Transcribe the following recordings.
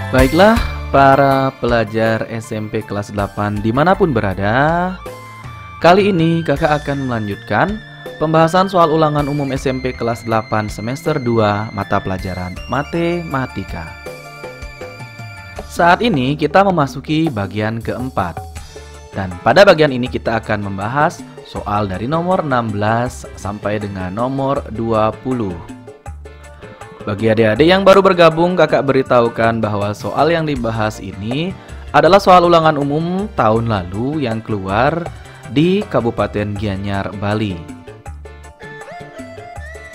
Baiklah, para pelajar SMP kelas 8 dimanapun berada, kali ini kakak akan melanjutkan pembahasan soal ulangan umum SMP kelas 8 semester 2 mata pelajaran Matematika. Saat ini kita memasuki bagian keempat, dan pada bagian ini kita akan membahas soal dari nomor 16 sampai dengan nomor 20. Bagi adik-adik yang baru bergabung, kakak beritahukan bahwa soal yang dibahas ini adalah soal ulangan umum tahun lalu yang keluar di Kabupaten Gianyar, Bali.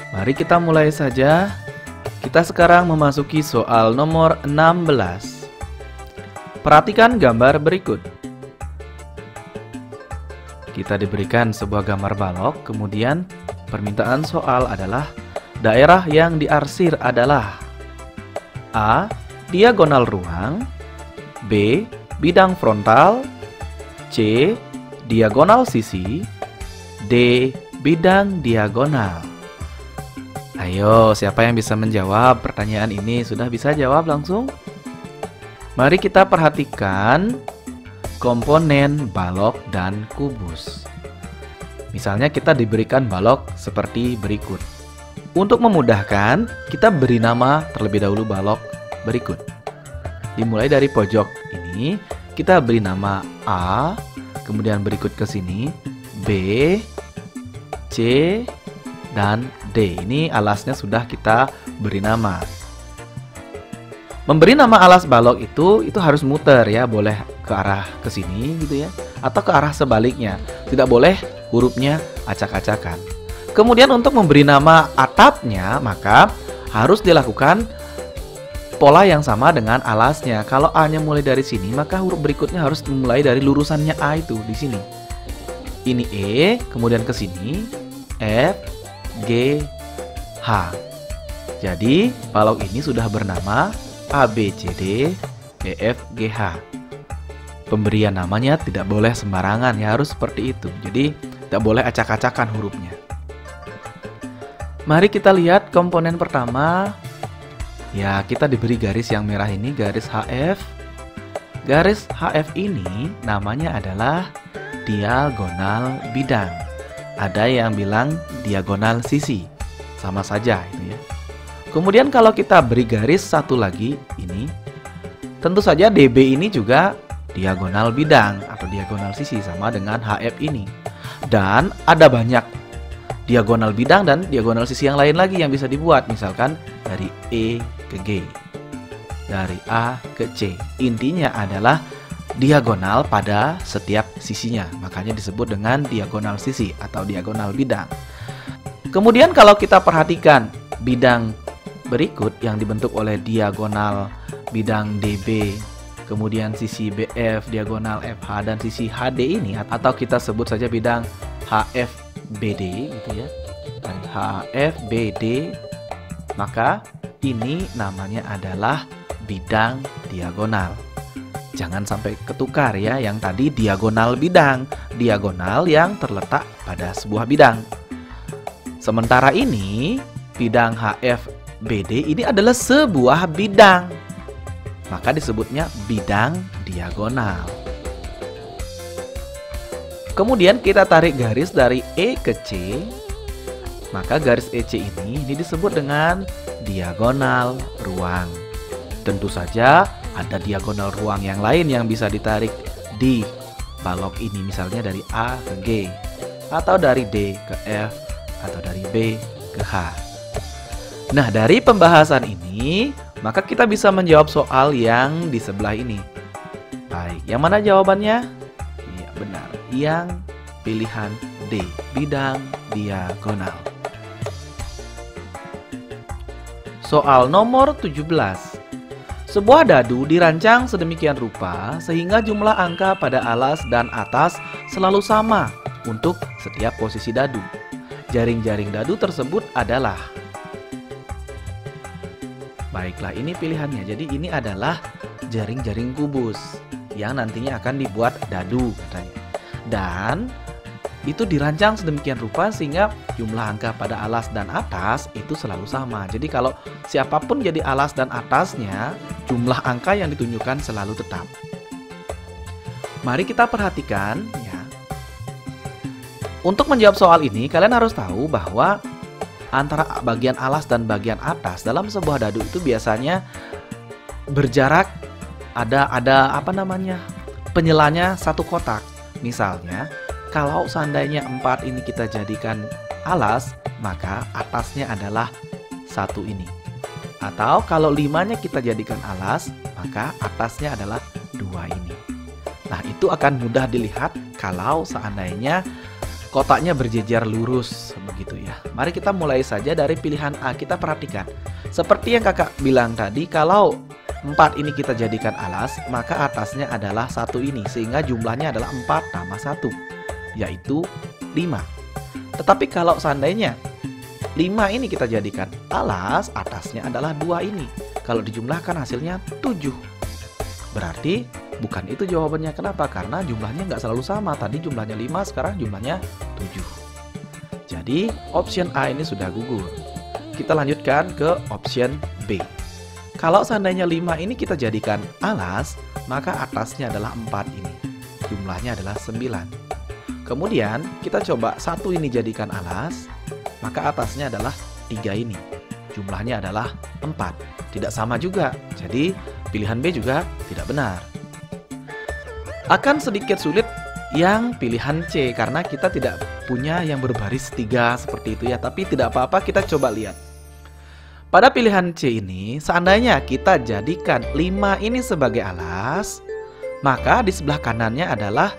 Mari kita mulai saja. Kita sekarang memasuki soal nomor 16. Perhatikan gambar berikut. Kita diberikan sebuah gambar balok, kemudian permintaan soal adalah daerah yang diarsir adalah A. Diagonal ruang, B. Bidang frontal, C. Diagonal sisi, D. Bidang diagonal. Ayo, siapa yang bisa menjawab pertanyaan ini? Sudah bisa jawab langsung? Mari kita perhatikan komponen balok dan kubus. Misalnya kita diberikan balok seperti berikut. Untuk memudahkan, kita beri nama terlebih dahulu balok berikut. Dimulai dari pojok ini, kita beri nama A, kemudian berikut ke sini B, C, dan D. Ini alasnya sudah kita beri nama. Memberi nama alas balok itu harus muter ya, boleh ke arah ke sini gitu ya, atau ke arah sebaliknya. Tidak boleh hurufnya acak-acakan. Kemudian untuk memberi nama atapnya, maka harus dilakukan pola yang sama dengan alasnya. Kalau A-nya mulai dari sini, maka huruf berikutnya harus dimulai dari lurusannya A itu di sini. Ini E, kemudian ke sini F, G, H. Jadi balok ini sudah bernama A, B, C, D, E, F, G, H. Pemberian namanya tidak boleh sembarangan ya, harus seperti itu. Jadi tidak boleh acak-acakan hurufnya. Mari kita lihat komponen pertama. Ya, kita diberi garis yang merah ini, garis HF. Garis HF ini namanya adalah diagonal bidang. Ada yang bilang diagonal sisi. Sama saja itu ya. Kemudian kalau kita beri garis satu lagi ini, tentu saja DB ini juga diagonal bidang atau diagonal sisi, sama dengan HF ini. Dan ada banyak diagonal bidang dan diagonal sisi yang lain lagi yang bisa dibuat. Misalkan dari E ke G, dari A ke C. Intinya adalah diagonal pada setiap sisinya. Makanya disebut dengan diagonal sisi atau diagonal bidang. Kemudian kalau kita perhatikan bidang berikut yang dibentuk oleh diagonal bidang DB, kemudian sisi BF, diagonal FH, dan sisi HD ini, atau kita sebut saja bidang HFBD gitu ya, dan HFBD, maka ini namanya adalah bidang diagonal. Jangan sampai ketukar ya, yang tadi diagonal bidang, diagonal yang terletak pada sebuah bidang. Sementara ini bidang HFBD ini adalah sebuah bidang, maka disebutnya bidang diagonal. Kemudian kita tarik garis dari E ke C, maka garis EC ini disebut dengan diagonal ruang. Tentu saja ada diagonal ruang yang lain yang bisa ditarik di balok ini, misalnya dari A ke G, atau dari D ke F, atau dari B ke H. Nah, dari pembahasan ini, maka kita bisa menjawab soal yang di sebelah ini. Baik, yang mana jawabannya? Iya, benar. Yang pilihan D, bidang diagonal. Soal nomor 17. Sebuah dadu dirancang sedemikian rupa sehingga jumlah angka pada alas dan atas selalu sama untuk setiap posisi dadu. Jaring-jaring dadu tersebut adalah. Baiklah, ini pilihannya. Jadi ini adalah jaring-jaring kubus yang nantinya akan dibuat dadu katanya. Dan itu dirancang sedemikian rupa sehingga jumlah angka pada alas dan atas itu selalu sama. Jadi kalau siapapun jadi alas dan atasnya, jumlah angka yang ditunjukkan selalu tetap. Mari kita perhatikan ya. Untuk menjawab soal ini, kalian harus tahu bahwa antara bagian alas dan bagian atas dalam sebuah dadu itu biasanya berjarak ada penyelanya satu kotak. Misalnya, kalau seandainya 4 ini kita jadikan alas, maka atasnya adalah 1 ini. Atau kalau 5-nya kita jadikan alas, maka atasnya adalah 2 ini. Nah, itu akan mudah dilihat kalau seandainya kotaknya berjejer lurus begitu ya. Mari kita mulai saja dari pilihan A. Kita perhatikan. Seperti yang kakak bilang tadi, kalau 4 ini kita jadikan alas, maka atasnya adalah 1 ini. Sehingga jumlahnya adalah 4 tambah 1, yaitu 5. Tetapi kalau seandainya 5 ini kita jadikan alas, atasnya adalah 2 ini. Kalau dijumlahkan hasilnya 7. Berarti bukan itu jawabannya. Kenapa? Karena jumlahnya nggak selalu sama. Tadi jumlahnya 5, sekarang jumlahnya 7. Jadi option A ini sudah gugur. Kita lanjutkan ke option B. Kalau seandainya 5 ini kita jadikan alas, maka atasnya adalah 4 ini. Jumlahnya adalah 9. Kemudian kita coba 1 ini jadikan alas, maka atasnya adalah 3 ini. Jumlahnya adalah 4. Tidak sama juga. Jadi pilihan B juga tidak benar. Akan sedikit sulit yang pilihan C karena kita tidak punya yang berbaris 3 seperti itu ya. Tapi tidak apa-apa, kita coba lihat. Pada pilihan C ini, seandainya kita jadikan 5 ini sebagai alas, maka di sebelah kanannya adalah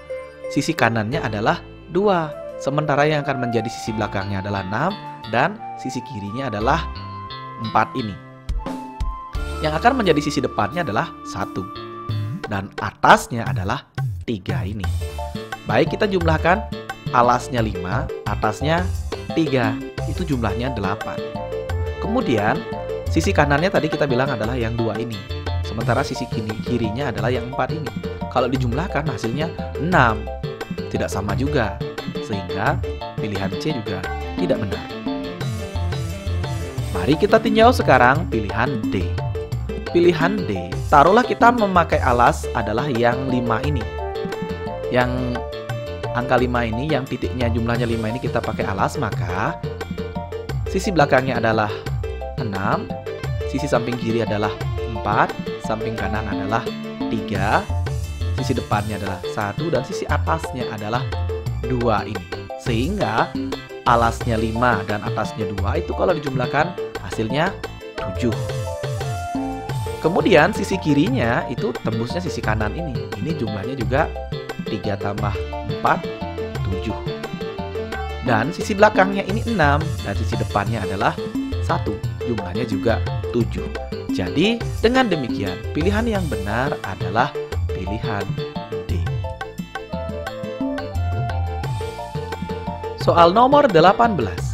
sisi kanannya adalah 2. Sementara yang akan menjadi sisi belakangnya adalah 6 dan sisi kirinya adalah 4 ini. Yang akan menjadi sisi depannya adalah 1. Dan atasnya adalah 3 ini. Baik, kita jumlahkan. Alasnya 5, atasnya 3. Itu jumlahnya 8. Kemudian sisi kanannya tadi kita bilang adalah yang 2 ini. Sementara sisi kirinya adalah yang 4 ini. Kalau dijumlahkan hasilnya 6. Tidak sama juga. Sehingga pilihan C juga tidak benar. Mari kita tinjau sekarang pilihan D. Pilihan D, taruhlah kita memakai alas adalah yang 5 ini. Yang angka 5 ini, yang titiknya jumlahnya 5 ini kita pakai alas, maka sisi belakangnya adalah 6, sisi samping kiri adalah 4, samping kanan adalah 3, sisi depannya adalah 1, dan sisi atasnya adalah 2 ini. Sehingga alasnya 5 dan atasnya 2 itu kalau dijumlahkan hasilnya 7. Kemudian sisi kirinya itu tembusnya sisi kanan ini. Ini jumlahnya juga 3 tambah 4, 7. Dan sisi belakangnya ini 6 dan sisi depannya adalah 1. Jumlahnya juga 7. Jadi dengan demikian pilihan yang benar adalah pilihan D. Soal nomor 18.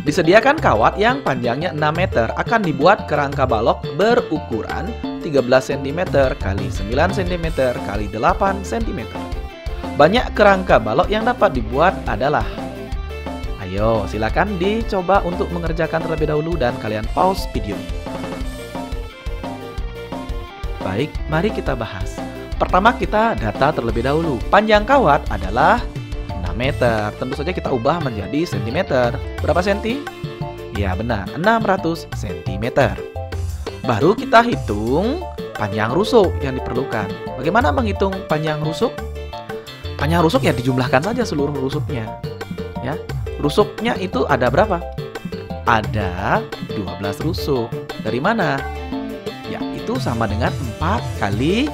Disediakan kawat yang panjangnya 6 meter akan dibuat kerangka balok berukuran 13 cm x 9 cm x 8 cm. Banyak kerangka balok yang dapat dibuat adalah. Ayo, silakan dicoba untuk mengerjakan terlebih dahulu dan kalian pause video ini. Baik, mari kita bahas. Pertama kita data terlebih dahulu. Panjang kawat adalah 6 meter. Tentu saja kita ubah menjadi cm. Berapa senti? Ya benar, 600 cm. Baru kita hitung panjang rusuk yang diperlukan. Bagaimana menghitung panjang rusuk? Panjang rusuk ya dijumlahkan saja seluruh rusuknya. Ya, rusuknya itu ada berapa? Ada 12 rusuk. Dari mana? Ya, itu sama dengan 4 kali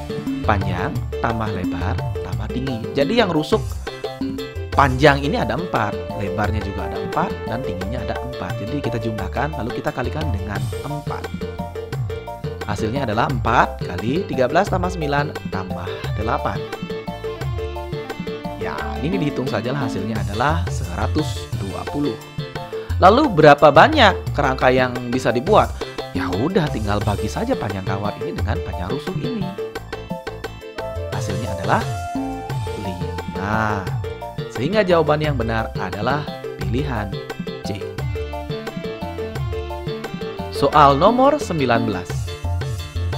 panjang tambah lebar tambah tinggi. Jadi yang rusuk panjang ini ada 4, lebarnya juga ada 4, dan tingginya ada 4. Jadi kita jumlahkan, lalu kita kalikan dengan 4. Hasilnya adalah 4 kali 13 tambah 9 tambah 8. Ya, ini dihitung sajalah, hasilnya adalah 120. Lalu berapa banyak kerangka yang bisa dibuat? Ya udah, tinggal bagi saja panjang kawat ini dengan panjang rusuk ini. Hasilnya adalah 5. Sehingga jawaban yang benar adalah pilihan C. Soal nomor 19.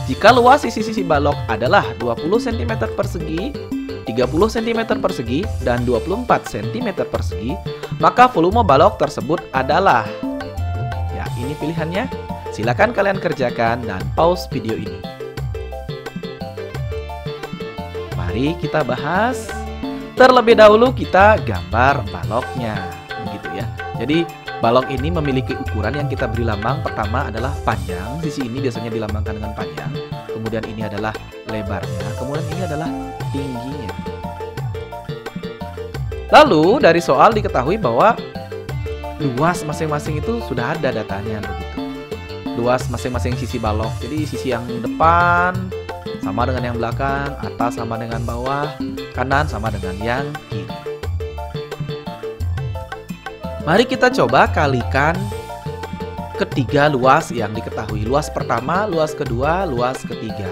Jika luas sisi-sisi balok adalah 20 cm persegi, 30 cm persegi, dan 24 cm persegi, maka volume balok tersebut adalah... Ya, ini pilihannya. Silakan kalian kerjakan dan pause video ini. Mari kita bahas. Terlebih dahulu kita gambar baloknya, begitu ya. Jadi balok ini memiliki ukuran yang kita beri lambang. Pertama adalah panjang, sisi ini biasanya dilambangkan dengan panjang. Kemudian ini adalah lebarnya, kemudian ini adalah tingginya. Lalu dari soal diketahui bahwa luas masing-masing itu sudah ada datanya, begitu. Luas masing-masing sisi balok. Jadi sisi yang depan sama dengan yang belakang, atas sama dengan bawah, kanan sama dengan yang kiri. Mari kita coba kalikan ketiga luas yang diketahui. Luas pertama, luas kedua, luas ketiga.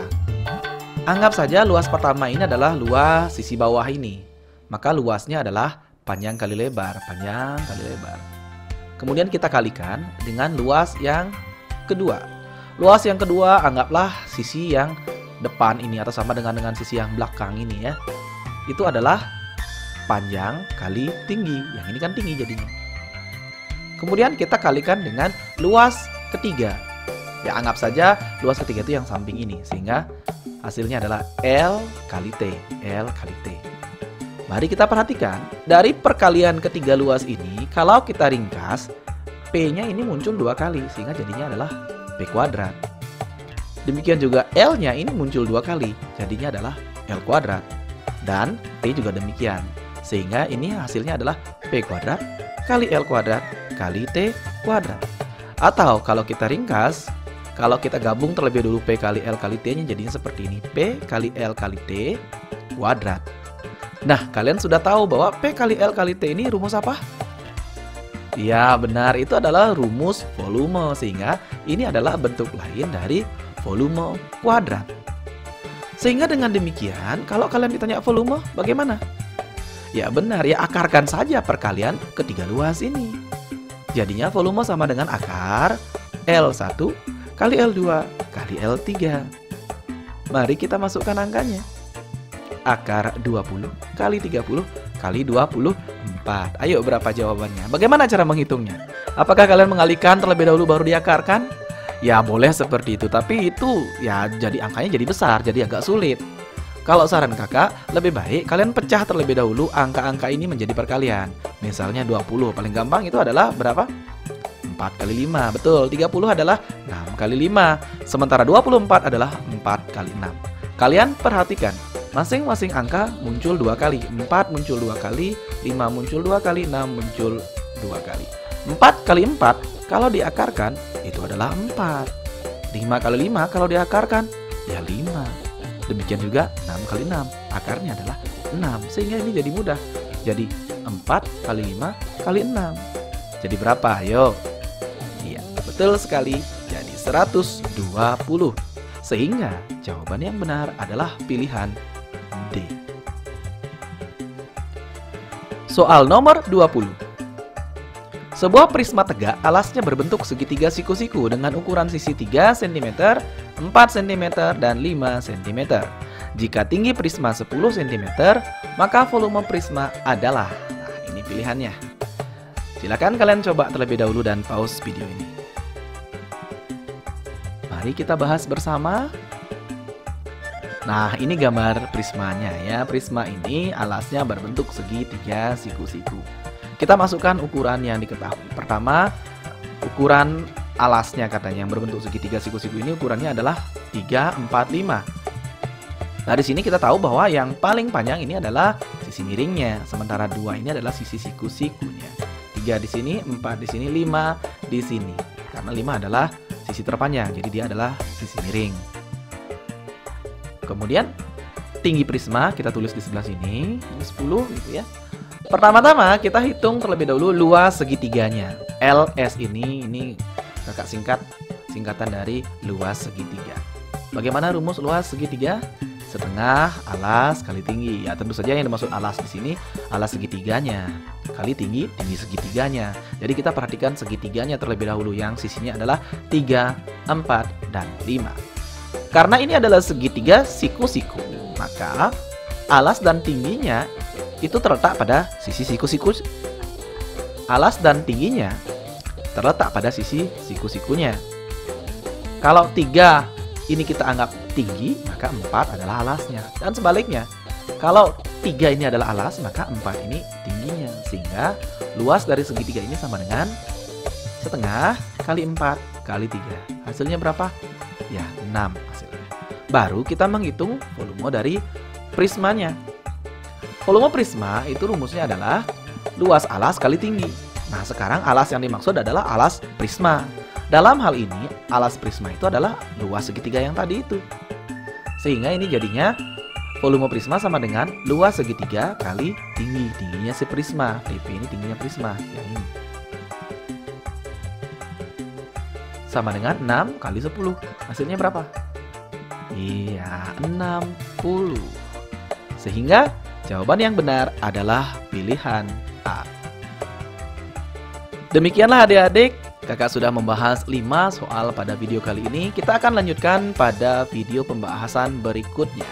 Anggap saja luas pertama ini adalah luas sisi bawah ini. Maka luasnya adalah panjang kali lebar, panjang kali lebar. Kemudian kita kalikan dengan luas yang kedua. Luas yang kedua anggaplah sisi yang depan ini atau sama dengan sisi yang belakang ini ya. Itu adalah panjang kali tinggi. Yang ini kan tinggi jadinya. Kemudian kita kalikan dengan luas ketiga. Ya, anggap saja luas ketiga itu yang samping ini, sehingga hasilnya adalah L kali T. L kali T. Mari kita perhatikan, dari perkalian ketiga luas ini, kalau kita ringkas, P-nya ini muncul dua kali, sehingga jadinya adalah P kuadrat. Demikian juga L-nya ini muncul dua kali, jadinya adalah L kuadrat. Dan T juga demikian, sehingga ini hasilnya adalah P kuadrat kali L kuadrat kali T kuadrat. Atau kalau kita ringkas, kalau kita gabung terlebih dulu P kali L kali T-nya jadinya seperti ini, P kali L kali T kuadrat. Nah, kalian sudah tahu bahwa P kali L kali T ini rumus apa? Ya, benar, itu adalah rumus volume, sehingga ini adalah bentuk lain dari volume kuadrat. Sehingga dengan demikian, kalau kalian ditanya volume, bagaimana? Ya benar, ya akarkan saja perkalian ketiga luas ini. Jadinya volume sama dengan akar L1 kali L2 kali L3. Mari kita masukkan angkanya. Akar 20 kali 30 kali 24. Ayo, berapa jawabannya? Bagaimana cara menghitungnya? Apakah kalian mengalihkan terlebih dahulu baru diakarkan? Ya boleh seperti itu, tapi itu ya jadi angkanya jadi besar, jadi agak sulit. Kalau saran kakak, lebih baik kalian pecah terlebih dahulu angka-angka ini menjadi perkalian. Misalnya 20, paling gampang itu adalah berapa? 4 kali 5, betul. 30 adalah 6 kali 5. Sementara 24 adalah 4 kali 6. Kalian perhatikan, masing-masing angka muncul 2 kali. 4 muncul 2 kali, 5 muncul 2 kali, 6 muncul 2 kali. 4 kali 4 kalau diakarkan itu adalah 4. 5 kali 5 kalau diakarkan ya 5. Demikian juga 6 kali 6 akarnya adalah 6. Sehingga ini jadi mudah. Jadi 4 kali 5 kali 6. Jadi berapa? Ayo. Iya, betul sekali. Jadi 120. Sehingga jawaban yang benar adalah pilihan D. Soal nomor 20. Sebuah prisma tegak alasnya berbentuk segitiga siku-siku dengan ukuran sisi 3 cm, 4 cm, dan 5 cm. Jika tinggi prisma 10 cm, maka volume prisma adalah... Nah, ini pilihannya. Silakan kalian coba terlebih dahulu dan pause video ini. Mari kita bahas bersama. Nah, ini gambar prismanya ya. Prisma ini alasnya berbentuk segitiga siku-siku. Kita masukkan ukuran yang diketahui. Pertama, ukuran alasnya katanya yang berbentuk segitiga siku-siku ini ukurannya adalah 3, 4, 5. Nah, di sini kita tahu bahwa yang paling panjang ini adalah sisi miringnya, sementara 2 ini adalah sisi siku-sikunya. 3 di sini, 4 di sini, 5 di sini. Karena 5 adalah sisi terpanjang, jadi dia adalah sisi miring. Kemudian tinggi prisma kita tulis di sebelah sini, ini 10 gitu ya. Pertama-tama kita hitung terlebih dahulu luas segitiganya. LS ini kakak singkatan dari luas segitiga. Bagaimana rumus luas segitiga? setengah alas kali tinggi. Ya tentu saja yang dimaksud alas di sini alas segitiganya kali tinggi segitiganya. Jadi kita perhatikan segitiganya terlebih dahulu yang sisinya adalah 3, 4, dan 5. Karena ini adalah segitiga siku-siku, maka alas dan tingginya itu terletak pada sisi siku-siku. Alas dan tingginya terletak pada sisi siku-sikunya. Kalau 3 ini kita anggap tinggi, maka 4 adalah alasnya. Dan sebaliknya, kalau 3 ini adalah alas, maka 4 ini tingginya. Sehingga luas dari segitiga ini sama dengan setengah kali 4 kali 3. Hasilnya berapa? Ya, 6 hasilnya. Baru kita menghitung volume dari prismanya. Volume prisma itu rumusnya adalah luas alas kali tinggi. Nah, sekarang alas yang dimaksud adalah alas prisma. Dalam hal ini, alas prisma itu adalah luas segitiga yang tadi itu. Sehingga ini jadinya volume prisma sama dengan luas segitiga kali tingginya si prisma. TP ini tingginya prisma, yang ini. Sama dengan 6 kali 10. Hasilnya berapa? Iya, 60. Sehingga jawaban yang benar adalah pilihan A. Demikianlah adik-adik, kakak sudah membahas 5 soal pada video kali ini. Kita akan lanjutkan pada video pembahasan berikutnya.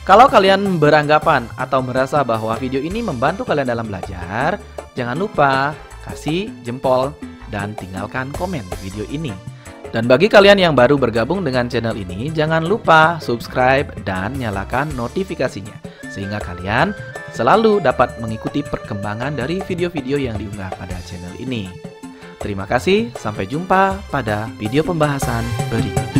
Kalau kalian beranggapan atau merasa bahwa video ini membantu kalian dalam belajar, jangan lupa kasih jempol dan tinggalkan komen di video ini. Dan bagi kalian yang baru bergabung dengan channel ini, jangan lupa subscribe dan nyalakan notifikasinya, sehingga kalian selalu dapat mengikuti perkembangan dari video-video yang diunggah pada channel ini. Terima kasih, sampai jumpa pada video pembahasan berikutnya.